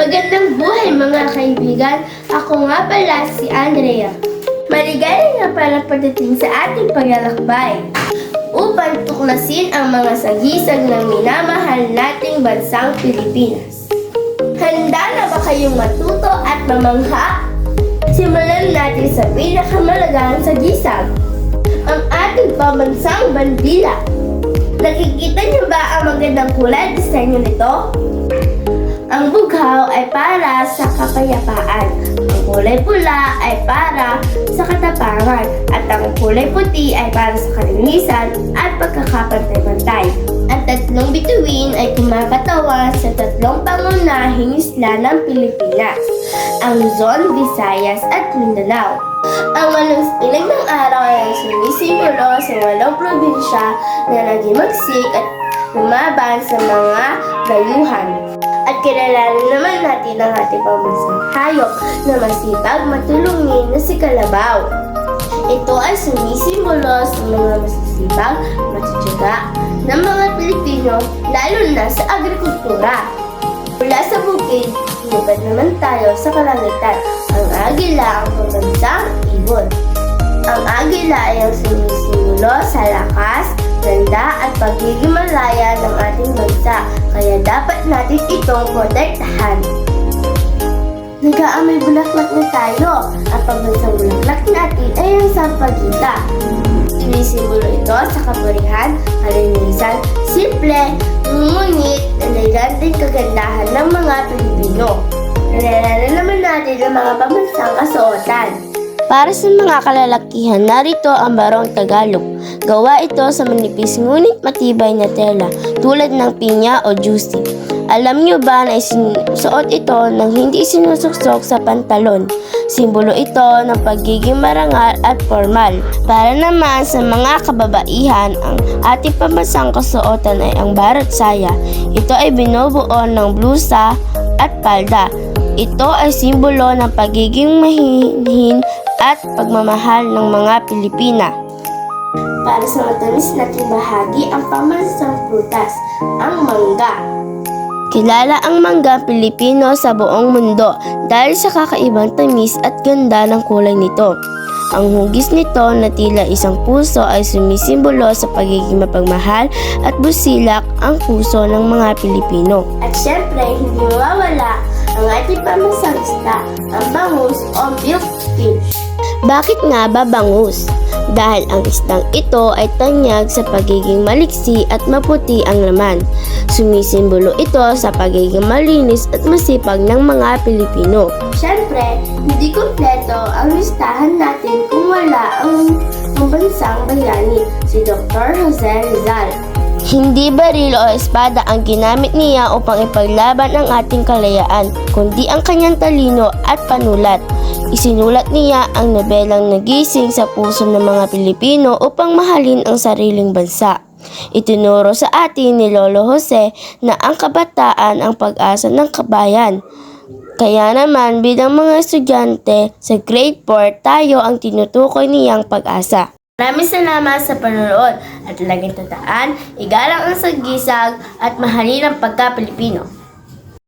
Magandang buhay mga kaibigan! Ako nga pala si Andrea. Maligaya nga pala pagdating sa ating paglalakbay upang tuklasin ang mga sagisag ng minamahal nating bansang Pilipinas. Handa na ba kayong matuto at mamangha? Simulan natin sa pinakamalagang sagisag, ang ating pambansang bandila. Nakikita niyo ba ang magandang kulay disenyo nito? Ang bughaw ay para sa kapayapaan, ang kulay pula ay para sa katapangan, at ang kulay puti ay para sa kalinisan at pagkakapantay-pantay. Ang tatlong bituin ay kumakatawan sa tatlong pangunahing isla ng Pilipinas, ang Luzon, Visayas at Mindanao. Ang walong ilag ng araw ay ang sumisimbolo sa walong probinsya na nagimagsik at lumaban sa mga dayuhan. At kilalanin naman natin ang ating pambansang hayop na masipag matulungin na si Kalabaw. Ito ay sumisimbolo sa mga masisipag, matutyaga ng mga Pilipino, lalo na sa agrikultura. Mula sa bukid, lumipad naman tayo sa kalangitan. Ang agila ang pambansang ibon. Ang agila ay ang sumisimbolo sa lakas, ganda at pagiging malaya ng ating bansa, kaya dapat natin itong protektahan. Nag-aamay bulaklak na tayo. Ang pambansang bulaklak natin ay ang sampagita. Sumisimbolo ito sa kapurihan, kalinisan, simple, ngunit eleganteng kagandahan ng mga Pilipino. Nalalaman naman natin ang mga pambansang kasuotan. Para sa mga kalalakihan, narito ang barong Tagalog. Gawa ito sa manipis ngunit matibay na tela tulad ng pinya o juicy. Alam nyo ba na isinusuot ito nang hindi sinusuksok sa pantalon? Simbolo ito ng pagiging marangal at formal. Para naman sa mga kababaihan, ang ating pambansang kasuotan ay ang barot saya. Ito ay binubuo ng blusa at palda. Ito ay simbolo ng pagiging mahinhin at pagmamahal ng mga Pilipina. Para sa matamis nating bahagi, ang pambansang prutas, ang mangga. Kilala ang mangga Pilipino sa buong mundo dahil sa kakaibang tamis at ganda ng kulay nito. Ang hugis nito na tila isang puso ay sumisimbolo sa pagiging mapagmahal at busilak ang puso ng mga Pilipino. At syempre, hindi mawawala ang ating pambansang isda, ang bangus o milkfish. Bakit nga ba bangus? Dahil ang isdang ito ay tanyag sa pagiging maliksi at maputi ang laman. Sumisimbolo ito sa pagiging malinis at masipag ng mga Pilipino. Siyempre, hindi kumpleto ang listahan natin kung wala ang pambansang bayani, si Dr. Jose Rizal. Hindi baril o espada ang ginamit niya upang ipaglaban ang ating kalayaan, kundi ang kanyang talino at panulat. Isinulat niya ang nobelang nagising sa puso ng mga Pilipino upang mahalin ang sariling bansa. Itinuro sa atin ni Lolo Jose na ang kabataan ang pag-asa ng kabayan. Kaya naman bilang mga estudyante sa grade 4, tayo ang tinutukoy niyang pag-asa. Maraming salamat sa panonood at laging tandaan, igalang ang sagisag at mahalin ang pagka-Pilipino.